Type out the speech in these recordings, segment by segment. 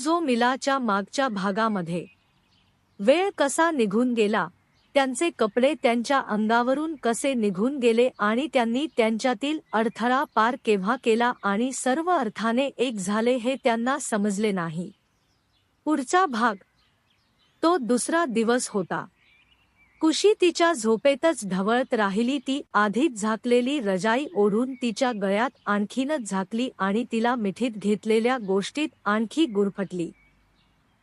जो मिलाच्या मागच्या भागामध्ये वेळ कसा निघून गेला, त्यांचे कपडे त्यांच्या अंगावरून कसे निघून गेले आणि त्यांनी त्यांच्यातील अडथळा पार केव्हा केला आणि सर्व अर्थाने एक झाले हे त्यांना समजले नाही. पुढचा भाग. तो दुसरा दिवस होता. कुशी तिच्या झोपेतच ढवळत राहिली. ती आधीच झाकलेली रजाई ओढून तिच्या गळ्यात आणखीनच झाकली आणि तिला मिठीत घेतलेल्या गोष्टीत आणखी गुरफटली.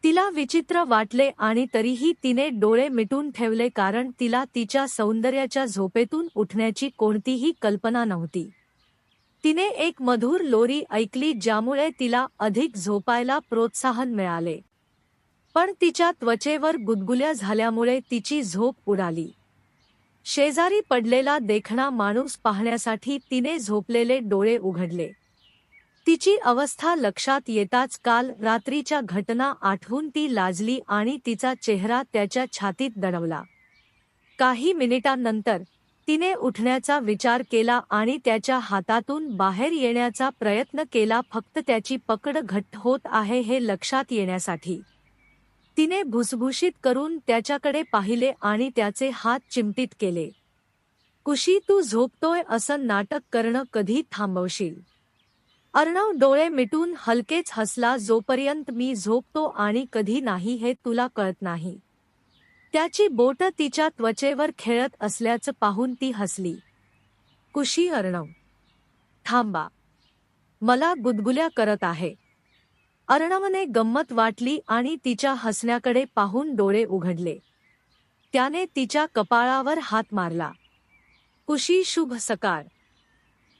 तिला विचित्र वाटले आणि तरीही तिने डोळे मिटून ठेवले, कारण तिला तिच्या सौंदर्याच्या झोपेतून उठण्याची कोणतीही कल्पना नव्हती. तिने एक मधुर लोरी ऐकली ज्यामुळे तिला अधिक झोपायला प्रोत्साहन मिळाले, पण तिच्या त्वचेवर गुदगुल्या झाल्यामुळे तिची झोप उडाली. शेजारी पडलेला देखणा माणूस पाहण्यासाठी तिने झोपलेले डोळे उघडले. तिची अवस्था लक्षात येताच काल रात्रीच्या घटना आठवून ती लाजली आणि तिचा चेहरा त्याच्या छातीत दडवला. काही मिनिटांनंतर तिने उठण्याचा विचार केला आणि त्याच्या हातातून बाहेर येण्याचा प्रयत्न केला, फक्त त्याची पकड घट्ट होत आहे हे लक्षात येण्यासाठी. तिने भुसभुशीत करून त्याच्याकडे पाहिले आणि त्याचे हात चिमटीत केले. कुशी, तू झोपतोय असं नाटक करणं कधी थांबवशील? अर्णव डोळे मिटून हलकेच हसला. जोपर्यंत मी झोपतो आणि कधी नाही हे तुला कळत नाही. त्याची बोटं तिच्या त्वचेवर खेळत असल्याचं पाहून ती हसली. कुशी, अर्णव थांबा, मला गुदगुल्या करत आहे. अर्णवने गंमत वाटली आणि तिच्या हसण्याकडे पाहून डोळे उघडले. त्याने तिच्या कपाळावर हात मारला. कुशी, शुभ सकाळ.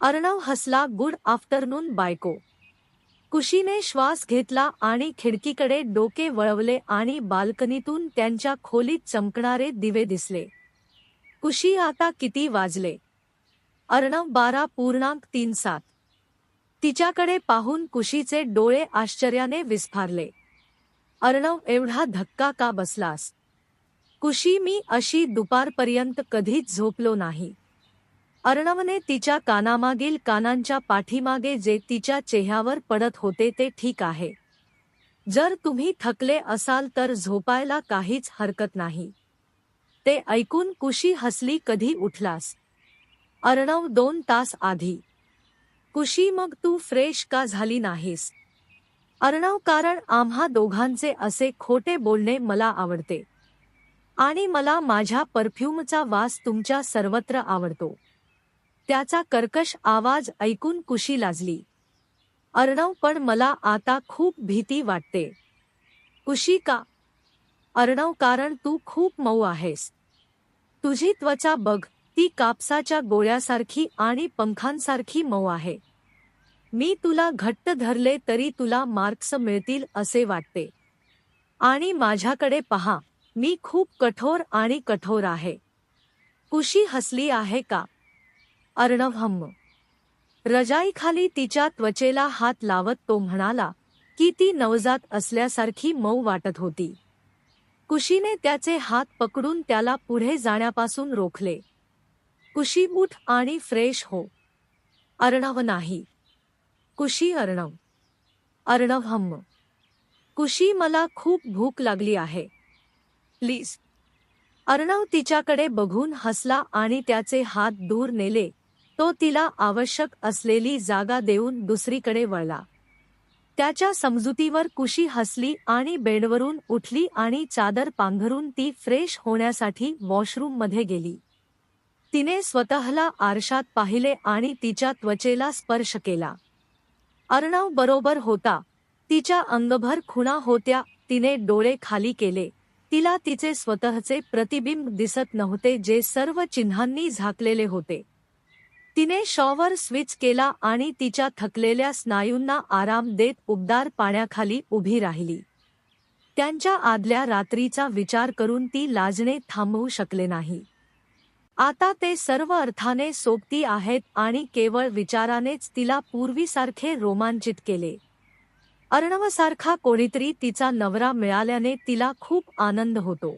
अर्णव हसला. गुड आफ्टरनून बायको. कुशीने श्वास घेतला आणि खिडकीकडे डोके वळवले आणि बाल्कनीतून त्यांच्या खोलीत चमकणारे दिवे दिसले. कुशी, आता किती वाजले? अर्णव, 12:37. तिच्याकडे पाहून कुशीचे डोळे आश्चर्याने विस्फारले. अर्णव, एवढा धक्का का बसलास? कुशी, मी अशी दुपारपर्यंत कधीच झोपलो नाही. अर्णवने तिच्या कानामागील कानांच्या पाठीमागे जे तिच्या चेहऱ्यावर पडत होते ते ठीक आहे. जर तुम्ही थकले असाल तर झोपायला काहीच हरकत नाही. ते ऐकून कुशी हसली. कधी उठलास? अर्णव, 2 तास आधी. कुशी, मग तू फ्रेश का झाली नाहीस? अर्णव, कारण आम्हा दोघांचे असे खोटे बोलणे मला आवडते आणि मला माझ्या परफ्यूमचा वास तुमच्या सर्वत्र आवडतो. त्याचा कर्कश आवाज ऐकून कुशी लाजली. अर्णव, पण मला आता खूप भीती वाटते. कुशी, का? अर्णव, कारण तू खूप मऊ आहेस. तुझी त्वचा बघ, ती कापसाच्या गोळ्यासारखी आणि पंखांसारखी मऊ आहे. मी तुला घट्ट धरले तरी तुला मार्क्स मिळतील असे वाटते. आणि माझ्याकडे पहा, मी खूप कठोर आणि कठोर आहे. कुशी हसली. आहे का? अर्णव हम्म. रजाईखाली तिच्या त्वचेला हात लावत तो म्हणाला की ती नवजात असल्यासारखी मऊ वाटत होती. कुशीने त्याचे हात पकडून त्याला पुढे जाण्यापासून रोखले. कुशी, उठ आणि फ्रेश हो. अर्णव, नाही. कुशी, अर्णव. अर्णव हम्म. कुशी, मला खूप भूक लागली आहे. प्लीज. अर्णव तिच्याकडे बघून हसला आणि त्याचे हात दूर नेले. तो तिला आवश्यक असलेली जागा देऊन दुसरीकडे वळला. त्याच्या समजुतीवर कुशी हसली आणि बेडवरून उठली आणि चादर पांघरून ती फ्रेश होण्यासाठी वॉशरूममध्ये गेली. तिने स्वतःला आरशात पाहिले आणि तिच्या त्वचेला स्पर्श केला. अर्णव बरोबर होता. तिच्या अंगभर खुणा होत्या. तिने डोळे खाली केले. तिला तिचे स्वतःचे प्रतिबिंब दिसत नव्हते, जे सर्व चिन्हांनी झाकलेले होते. तिने शॉवर स्विच केला आणि तिच्या थकलेल्या स्नायूंना आराम देत उबदार पाण्याखाली उभी राहिली. त्यांच्या आदल्या रात्रीचा विचार करून ती लाजणे थांबवू शकले नाही. आता ते सर्व अर्थाने सोबती आहेत आणि केवळ विचारानेच तिला पूर्वीसारखे रोमांचित केले. अर्णवसारखा कोणीतरी तिचा नवरा मिळाल्याने तिला खूप आनंद होतो.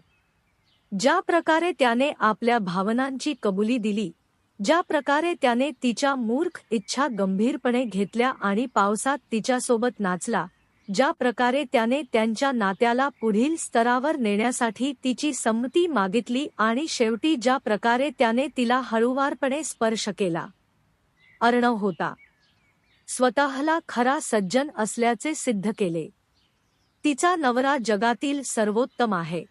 ज्या प्रकारे त्याने आपल्या भावनांची कबुली दिली, ज्या प्रकारे त्याने तिच्या मूर्ख इच्छा गंभीरपणे घेतल्या आणि पावसात तिच्यासोबत नाचला, ज्या प्रकारे त्याने त्यांच्या नात्याला पुढील स्तरावर नेण्यासाठी तिची संमती मागितली आणि शेवटी ज्या प्रकारे त्याने तिला हळूवारपणे स्पर्श केला. अर्णव होता स्वतःला खरा सज्जन असल्याचे सिद्ध केले. तिचा नवरा जगातील सर्वोत्तम आहे.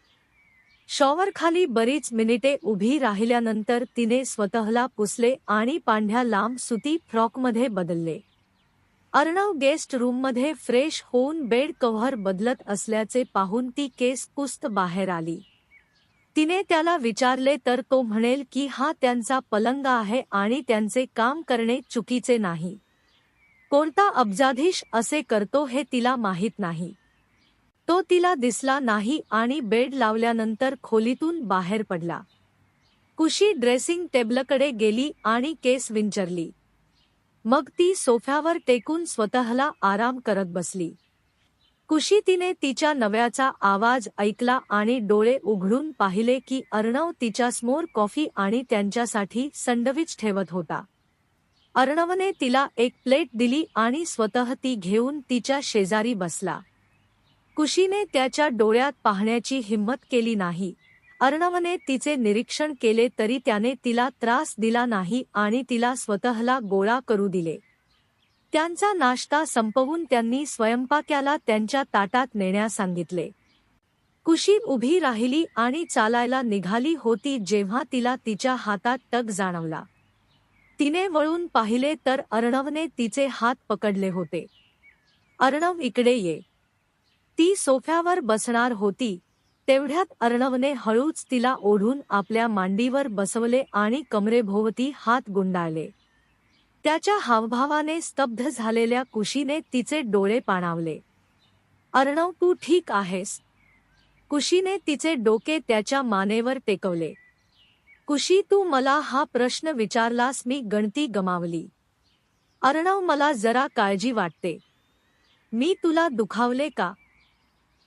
शॉवरखाली बरीच मिनिटे उभी राहिल्यानंतर तिने स्वतःला पुसले आणि पांढऱ्या लांब सुती फ्रॉकमध्ये बदलले. अर्णव गेस्ट रूममध्ये फ्रेश होऊन बेड कव्हर बदलत असल्याचे पाहून ती केस पुसत बाहेर आली. तिने त्याला विचारले तर तो म्हणेल की हा त्यांचा पलंग आहे आणि त्यांचे काम करणे चुकीचे नाही. कोणता अब्जाधीश असे करतो हे तिला माहीत नाही. तो तिला दिसला नाही आणि बेड लावल्यानंतर खोलीतून बाहेर पडला. कुशी ड्रेसिंग टेबलकडे गेली आणि केस विंचरली. मग ती सोफ्यावर टेकून स्वतःला आराम करत बसली. कुशी तिने तिच्या नव्याचा आवाज ऐकला आणि डोळे उघडून पाहिले की अर्णव तिच्यासमोर कॉफी आणि त्यांच्यासाठी सँडविच ठेवत होता. अर्णवने तिला एक प्लेट दिली आणि स्वतः ती घेऊन तिच्या शेजारी बसला. कुशीने त्याच्या डोळ्यात पाहण्याची हिंमत केली नाही. अर्णवने तिचे निरीक्षण केले तरी त्याने तिला त्रास दिला नाही आणि तिला स्वतःला गोळा करू दिले. त्यांचा नाश्ता संपवून त्यांनी स्वयंपाक्याला त्यांच्या ताटात नेण्यास सांगितले. कुशी उभी राहिली आणि चालायला निघाली होती जेव्हा तिला तिच्या हातात टक जाणवला. तिने वळून पाहिले तर अर्णवने तिचे हात पकडले होते. अर्णव इकडे ये. ती सोफ्यावर बसणार होती तेवढ्यात अर्णवने हळूच तिला ओढून आपल्या मांडीवर बसवले आणि कमरेभोवती हात गुंडाळले. त्याच्या हावभावाने स्तब्ध झालेल्या कुशीने तिचे डोळे पाणावले. अर्णव तू ठीक आहेस? कुशीने तिचे डोके त्याच्या मानेवर टेकवले. कुशी तू मला हा प्रश्न विचारलास मी गणती गमावली. अर्णव मला जरा काळजी वाटते. मी तुला दुखावले का?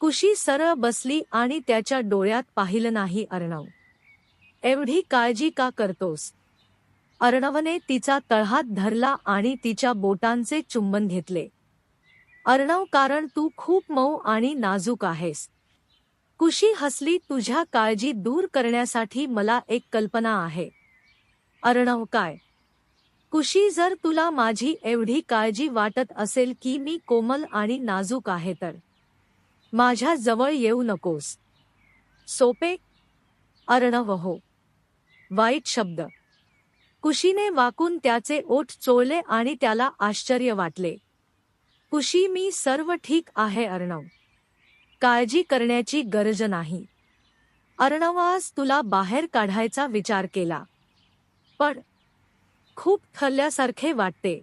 कुशी सरळ बसली आणि त्याच्या डोळ्यात पाहिलं नाही. अर्णव एवढी काळजी का करतोस? अर्णवने तिचा तळहात धरला आणि तिच्या बोटांचे चुंबन घेतले. अर्णव कारण तू खूप मऊ आणि नाजूक आहेस. कुशी हसली. तुझ्या काळजी दूर करण्यासाठी मला एक कल्पना आहे. अर्णव काय? कुशी जर तुला माझी एवढी काळजी वाटत असेल की मी कोमल आणि नाजूक आहे तर माझ्या जवळ येऊ नकोस. सोपे? अर्णव हो. वाईट शब्द. कुशीने वाकून त्याचे ओठ चोळले आणि त्याला आश्चर्य वाटले. कुशी मी सर्व ठीक आहे अर्णव. काळजी करण्याची गरज नाही. अर्णव आज तुला बाहेर काढायचा विचार केला. पण खूप थकल्यासारखे वाटते.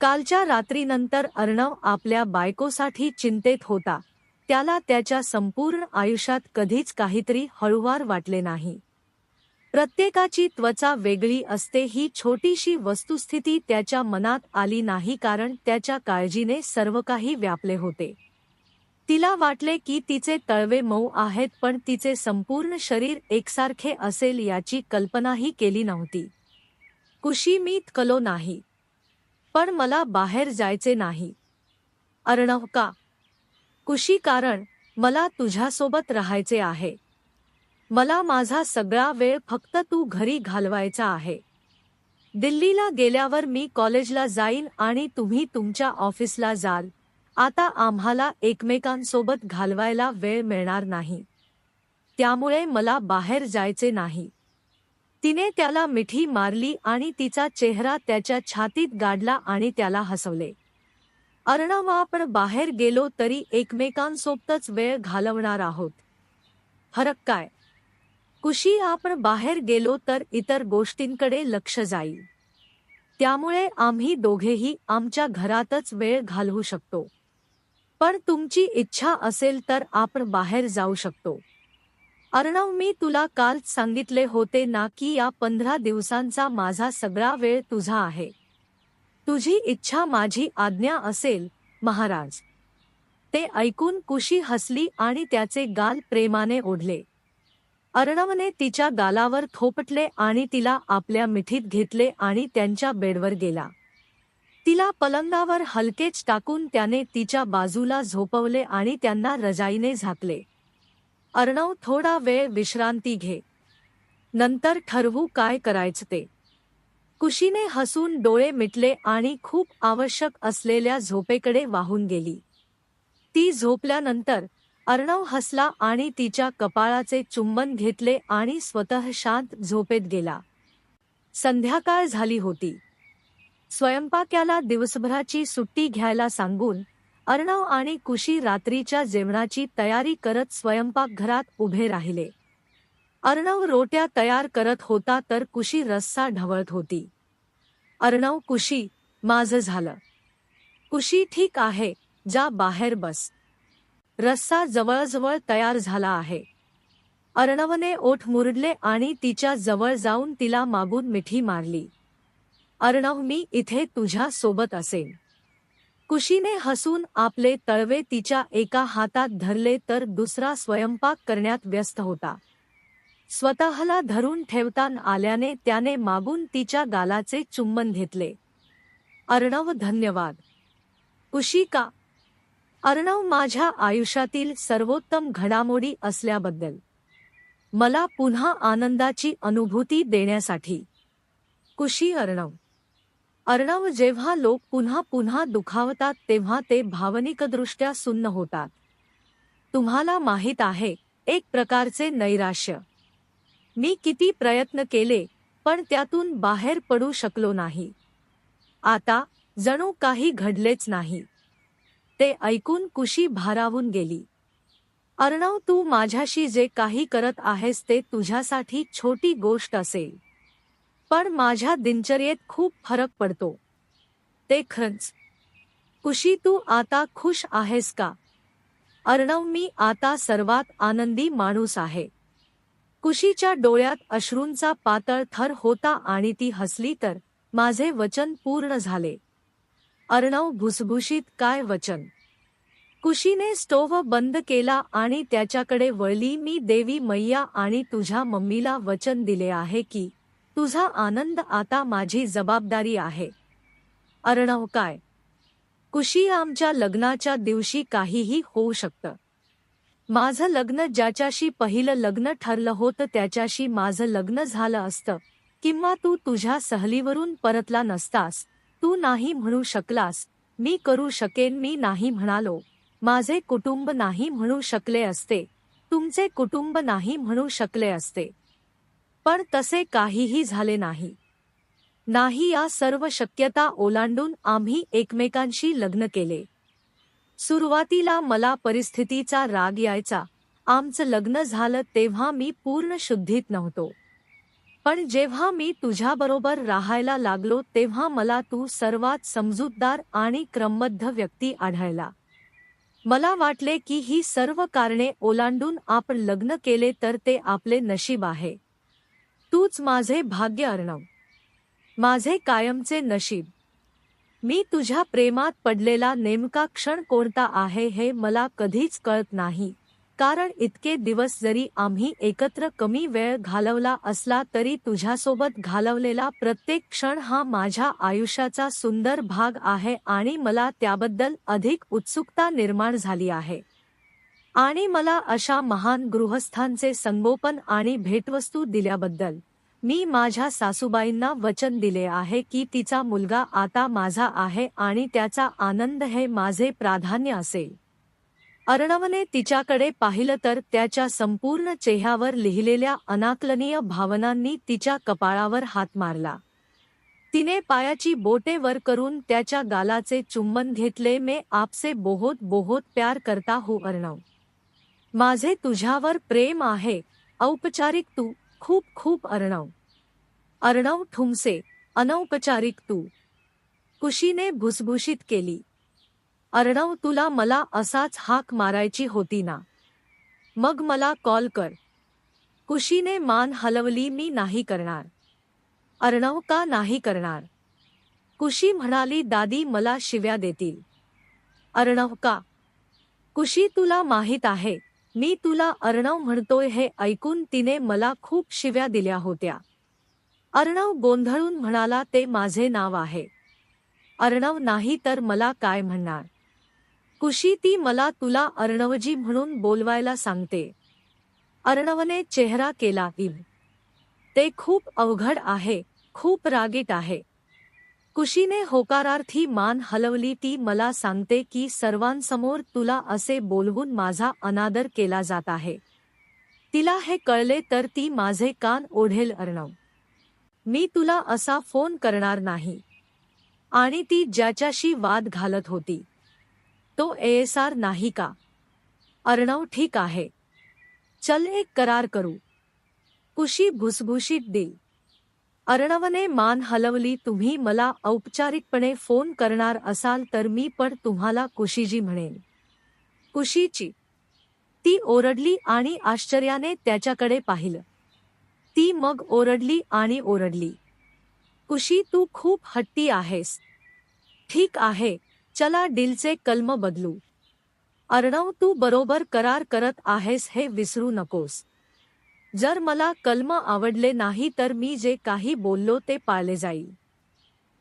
कालच्या रात्रीनंतर अर्णव आपल्या बायकोसाठी चिंतेत होता. त्याला त्याच्या संपूर्ण आयुष्यात कधीच काहीतरी हळुवार वाटले नाही. प्रत्येकाची त्वचा वेगळी असते ही छोटीशी वस्तुस्थिती त्याच्या मनात आली नाही कारण त्याच्या काळजीने सर्व काही व्यापले होते. तिला वाटले की तिचे तळवे मऊ आहेत पण तिचे संपूर्ण शरीर एकसारखे असेल याची कल्पनाही केली नव्हती. कुशी मी थकलो नाही. पण मला बाहेर जायचे नाही. अर्णव का? कुशी कारण मला तुझ्यासोबत राहायचे आहे. मला माझा सगळा वेळ फक्त तू घरी घालवायचा आहे. दिल्लीला गेल्यावर मी कॉलेजला जाईन आणि तुम्ही तुमच्या ऑफिसला जाल. आता आम्हाला एकमेकांसोबत घालवायला वेळ मिळणार नाही. त्यामुळे मला बाहेर जायचे नाही. तिने त्याला मिठी मारली आणि तिचा चेहरा त्याच्या छातीत गाडला आणि त्याला हसवले. अर्णव आपण बाहेर गेलो तरी एकमेकांसोबतच वेळ घालवणार आहोत. फरक काय? कुशी आपण बाहेर गेलो तर इतर गोष्टींकडे लक्ष जाईल. त्यामुळे आम्ही दोघेही आमच्या घरातच वेळ घालवू शकतो. पण तुमची इच्छा असेल तर आपण बाहेर जाऊ शकतो. अर्णव मी तुला काल सांगितले होते ना की या 15 दिवसांचा माझा सगळा वेळ तुझा आहे. तुझी इच्छा माझी आज्ञा असेल महाराज. ते ऐकून कुशी हसली आणि त्याचे गाल प्रेमाने ओढले. अर्णवने तिच्या गालावर थोपटले आणि तिला आपल्या मिठीत घेतले आणि त्यांच्या बेडवर गेला. तिला पलंगावर हलकेच टाकून त्याने तिच्या बाजूला झोपवले आणि त्यांना रजाईने झाकले. अर्णव, थोडा वेळ विश्रांती घे. नंतर ठरवू काय करायचं ते. कुशीने हसून डोळे मिटले आणि खूप आवश्यक असलेल्या झोपेकडे वाहून गेली. ती झोपल्यानंतर अर्णव हसला आणि तिच्या कपाळाचे चुंबन घेतले आणि स्वतः शांत झोपेत गेला. संध्याकाळ झाली होती. स्वयंपाक्याला दिवसभराची सुट्टी घ्यायला सांगून अर्णव आणि कुशी रात्रीच्या जेवणाची तयारी करत स्वयंपाकघरात उभे राहिले. अर्णव रोट्या तयार करत होता तर कुशी रस्सा ढवळत होती. अर्णव, कुशी, माझं झालं. कुशी, ठीक आहे, जा बाहेर बस. रस्सा जवळजवळ तयार झाला आहे. अर्णवने ओठ मुरडले आणि तिच्या जवळ जाऊन तिला मागून मिठी मारली. अर्णव, मी इथे तुझ्या सोबत असेन. कुशीने हसून आपले तळवे तिच्या एका हातात धरले तर दुसरा स्वयंपाक करण्यात व्यस्त होता. स्वतःला धरून ठेवता आल्याने त्याने मागून तिच्या गालाचे चुंबन घेतले. अर्णव, धन्यवाद. कुशी, का? अर्णव, माझ्या आयुष्यातील सर्वोत्तम घडामोडी असल्याबद्दल. मला पुन्हा आनंदाची अनुभूती देण्यासाठी. कुशी, अर्णव. अर्णव, जेव्हा लोक पुन्हा पुन्हा दुखावतात तेव्हा ते भावनिकदृष्ट्या सुन्न होतात. तुम्हाला माहीत आहे, एक प्रकारचे नैराश्य. मी किती प्रयत्न केले पण त्यातून बाहेर पडू शकलो नाही. आता जणू काही घडलेच नाही. ते ऐकून कुशी भारावून गेली. अर्णव, तू माझ्याशी जे काही करत आहेस ते तुझ्यासाठी छोटी गोष्ट असेल, पण माझ्या दिनचर्येत खूप फरक पडतो. ते खरंच. कुशी, तू आता खुश आहेस का? अर्णव, मी आता सर्वात आनंदी माणूस आहे. कुशीच्या डोळ्यात अश्रूंचा पातळ थर होता आणि ती हसली तर माझे वचन पूर्ण झाले. अर्णव भुसभुशीत, काय वचन? कुशीने स्टोव्ह बंद केला आणि त्याच्याकडे वळली. मी देवी मैया आणि तुझ्या मम्मीला वचन दिले आहे की तुझा आनंद आता माझी जबाबदारी आहे. अर्णव, काय? कुशी, आमच्या लग्नाच्या दिवशी काहीही होऊ शकतं. माझं लग्न ज्याच्याशी पहिलं लग्न ठरलं होतं त्याच्याशी माझं लग्न झालं असतं, किंवा तू तुझ्या सहलीवरून परतला नसतास, तू नाही म्हणू शकलास, मी करू शकेन मी नाही म्हणालो, माझे कुटुंब नाही म्हणू शकले असते, तुमचे कुटुंब नाही म्हणू शकले असते. पण तसे काहीही झाले नाही. नाही, या सर्व शक्यता ओलांडून आम्ही एकमेकांशी लग्न केले. सुरुवातीला मला परिस्थितीचा राग यायचा. आमचं लग्न झालं तेव्हा मी पूर्ण शुद्धीत नव्हतो. पण जेव्हा मी तुझ्याबरोबर राहायला लागलो तेव्हा मला तू सर्वात समजूतदार आणि क्रमबद्ध व्यक्ती आढळला. मला वाटले की ही सर्व कारणे ओलांडून आपण लग्न केले तर ते आपले नशीब आहे. तूच माझे भाग्य अर्णव, माझे कायमचे नशीब. मी तुझ्या प्रेमात पडलेला नेमका क्षण कोणता आहे हे मला कधीच कळत नाही, कारण इतके दिवस जरी आम्ही एकत्र कमी वेळ घालवला असला तरी तुझ्यासोबत घालवलेला प्रत्येक क्षण हा माझ्या आयुष्याचा सुंदर भाग आहे आणि मला त्याबद्दल अधिक उत्सुकता निर्माण झाली आहे. आणि मला अशा महान गृहस्थांचे संगोपन आणि भेटवस्तू दिल्याबद्दल मी माझ्या सासूबाईंना वचन दिले आहे की तिचा मुलगा आता माझा आहे आणि त्याचा आनंद हे माझे प्राधान्य असेल. अर्णवने तिच्याकडे पाहिलं तर त्याच्या संपूर्ण चेहऱ्यावर लिहिलेल्या अनाकलनीय भावनांनी तिच्या कपाळावर हात मारला. तिने पायाची बोटे वर करून त्याच्या गालाचे चुंबन घेतले. मैं आपसे बहुत बहुत प्यार करता हूँ अर्णव. माझे तुझ्यावर प्रेम आहे. औपचारिक तू, खूप खूप अर्णव. अर्णव ठुमसे, अनौपचारिक तू. कुशीने भुसभुशीत केली. अर्णव, तुला मला असाच हाक मारायची होती ना? मग मला कॉल कर. कुशीने मान हलवली. मी नाही करणार. अर्णव, का नाही करणार? कुशी म्हणाली, दादी मला शिव्या देतील. अर्णव, का? कुशी, तुला माहीत आहे मी तुला अर्णव म्हणतोय हे ऐकून तिने मला खूप शिव्या दिल्या होत्या. अर्णव गोंधळून म्हणाला, ते माझे नाव आहे. अर्णव नाही तर मला काय म्हणणार? कुशी ती मला तुला अर्णवजी म्हणून बोलवायला सांगते. अर्णवने चेहरा केला ते खूप अवघड आहे, खूप रागीट आहे. कुशीने होकारार्थी मान हलवली. ती मला सांगते की सर्वांसमोर तुला असे बोलवून माझा अनादर केला जात आहे. तिला हे कळले तर ती माझे कान ओढेल. अर्णव, मी तुला असा फोन करणार नाही. आणि ती ज्याच्याशी वाद घालत होती तो एएसआर नाही का? अर्णव, ठीक आहे, चल एक करार करू. कुशी भुसभुशीत दिल. अर्णवने मान हलवली. तुम्ही मला औपचारिकपणे फोन करणार असाल तर मी पण तुम्हाला कुशीजी म्हणेन. कुशीची, ती ओरडली आणि आश्चर्याने त्याच्याकडे पाहिलं. ती मग ओरडली आणि ओरडली. कुशी, तू खूप हट्टी आहेस. ठीक आहे, चला डीलचे कलम बदलू. अर्णव, तू बरोबर करार करत आहेस हे विसरू नकोस. जर मला कलम आवडले नाही तर मी जे काही बोललो ते पाळले जाईल.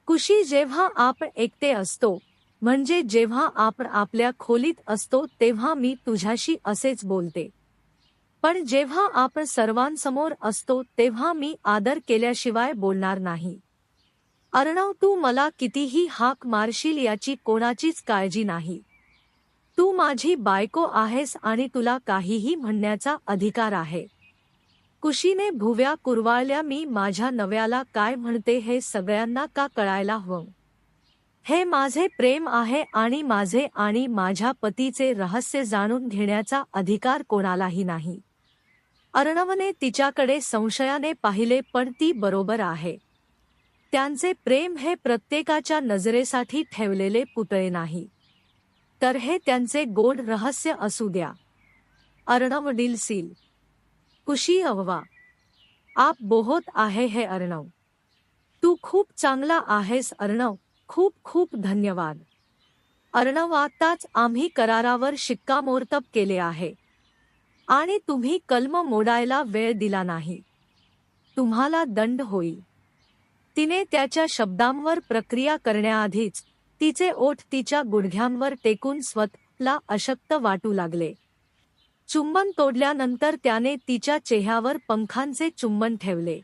कुशी, जेव्हा आपण एकटे असतो, म्हणजे जेव्हा आपण आपल्या खोलीत असतो तेव्हा मी तुझ्याशी असेच बोलते. पण जेव्हा आपण सर्वांसमोर असतो तेव्हा मी आदर केल्याशिवाय बोलणार नाही. अर्णव, तू मला कितीही हाक मारशील याची कोणाचीच काळजी नाही. तू माझी बायको आहेस आणि तुला काहीही म्हणण्याचा अधिकार आहे. कुशीने भुवया कुरवाळल्या. मी माझ्या नव्याला काय म्हणते हे सगळ्यांना का कळायला हवं? हे माझे प्रेम आहे आणि माझे आणि माझ्या पतीचे रहस्य जाणून घेण्याचा अधिकार कोणालाही नाही. अर्णवने तिच्याकडे संशयाने पाहिले. पण ती बरोबर आहे. त्यांचे प्रेम हे प्रत्येकाच्या नजरेसाठी ठेवलेले पुतळे नाही, तर हे त्यांचे गोड रहस्य असू द्या. Arnav, deal seal. कुशी, अव्वा, आप बहुत आहे हे अर्णव. तू खूप चांगला आहेस अर्णव, खूप खूप धन्यवाद. अर्णव, आताच आम्ही करारावर शिक्कामोर्तब केले आहे आणि तुम्ही कलम मोडायला वेळ दिला नाही. तुम्हाला दंड होईल. तिने त्याच्या शब्दांवर प्रक्रिया करण्याआधीच तिचे ओठ तिच्या गुडघ्यांवर टेकून स्वतःला अशक्त वाटू लागले. चुंबन तोडल्यानंतर त्याने तिच्या चेहऱ्यावर पंखांचे चुंबन ठेवले.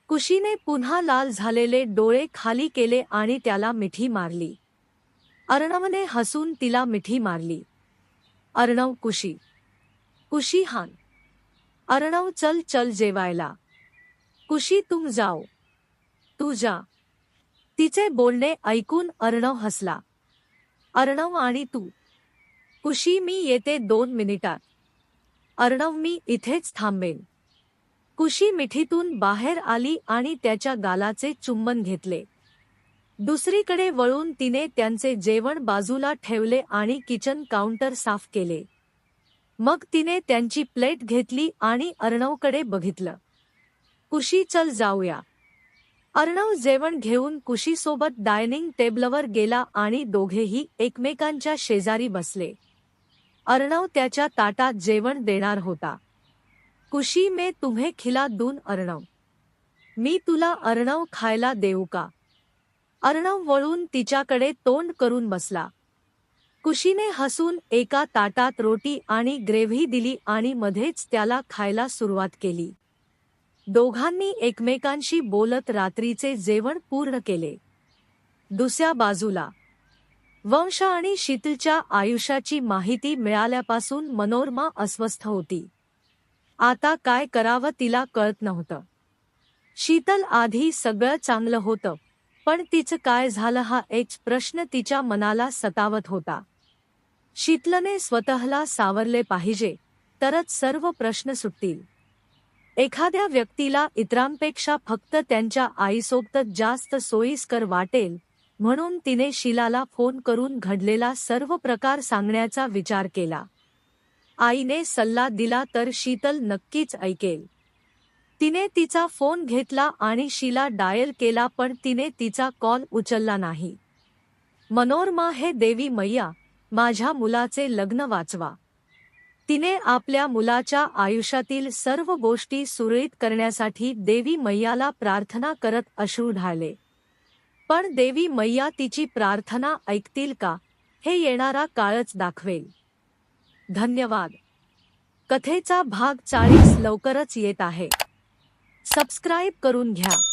कुशीने पुन्हा लाल झालेले डोळे खाली केले आणि त्याला मिठी मारली. अर्णवने हसून तिला मिठी मारली. अर्णव, कुशी. कुशी, हान. अर्णव, चल चल जेवायला. कुशी, तुम जाओ. तू जा. तिचे बोलणे ऐकून अर्णव हसला. अर्णव, आणि तू? कुशी, मी येते 2 मिनिटात. अर्णव, मी इथेच थांबेन. कुशी मिठीतून बाहेर आली आणि त्याच्या गालाचे चुंबन घेतले. दुसरीकडे वळून तिने त्यांचे जेवण बाजूला ठेवले आणि किचन काउंटर साफ केले. मग तिने त्यांची प्लेट घेतली आणि अर्णवकडे बघितलं. कुशी, चल जाऊया. अर्णव जेवण घेऊन कुशीसोबत डायनिंग टेबलवर गेला आणि दोघेही एकमेकांच्या शेजारी बसले. अर्णव त्याच्या ताटात जेवण देणार होता. कुशी, मैं तुम्हें खिला दून अर्णव. मी तुला अर्णव खायला देऊ का? अर्णव वळून तिच्याकडे तोंड करून बसला. कुशीने हसून एका ताटात रोटी आणि ग्रेव्ही दिली आणि मध्येच त्याला खायला सुरुवात केली. दोघांनी एकमेकांशी बोलत रात्रीचे जेवण पूर्ण केले. दुसऱ्या बाजूला वंश आणि शीतलच्या आयुष्याची माहिती मिळाल्यापासून मनोरमा अस्वस्थ होती. आता काय करावं तिला कळत नव्हतं. शीतल आधी सगळं चांगलं होतं, पण तिचं काय झालं हा एक प्रश्न तिच्या मनाला सतावत होता. शीतलने स्वतःला सावरले पाहिजे, तरच सर्व प्रश्न सुटतील. एखाद्या व्यक्तीला इतरांपेक्षा फक्त त्यांच्या आईसोबत जास्त सोयीस्कर वाटेल, म्हणून तिने शीलाला फोन करून घडलेला सर्व प्रकार सांगण्याचा विचार केला. आईने सल्ला दिला तर शीतल नक्कीच ऐकेल. तिने तिचा फोन घेतला आणि शीला डायल केला, पण तिने तिचा कॉल उचलला नाही. मनोरमा, हे देवी मैया, माझ्या मुलाचे लग्न वाचवा. तिने आपल्या मुलाच्या आयुष्यातील सर्व गोष्टी सुरळीत करण्यासाठी देवी मैयाला प्रार्थना करत अश्रू ढाळले. पण देवी मैया तिची प्रार्थना ऐकतील का, हे येणारा काळच दाखवेल. धन्यवाद. कथेचा भाग 40 लवकरच येत आहे. सबस्क्राईब करून घ्या.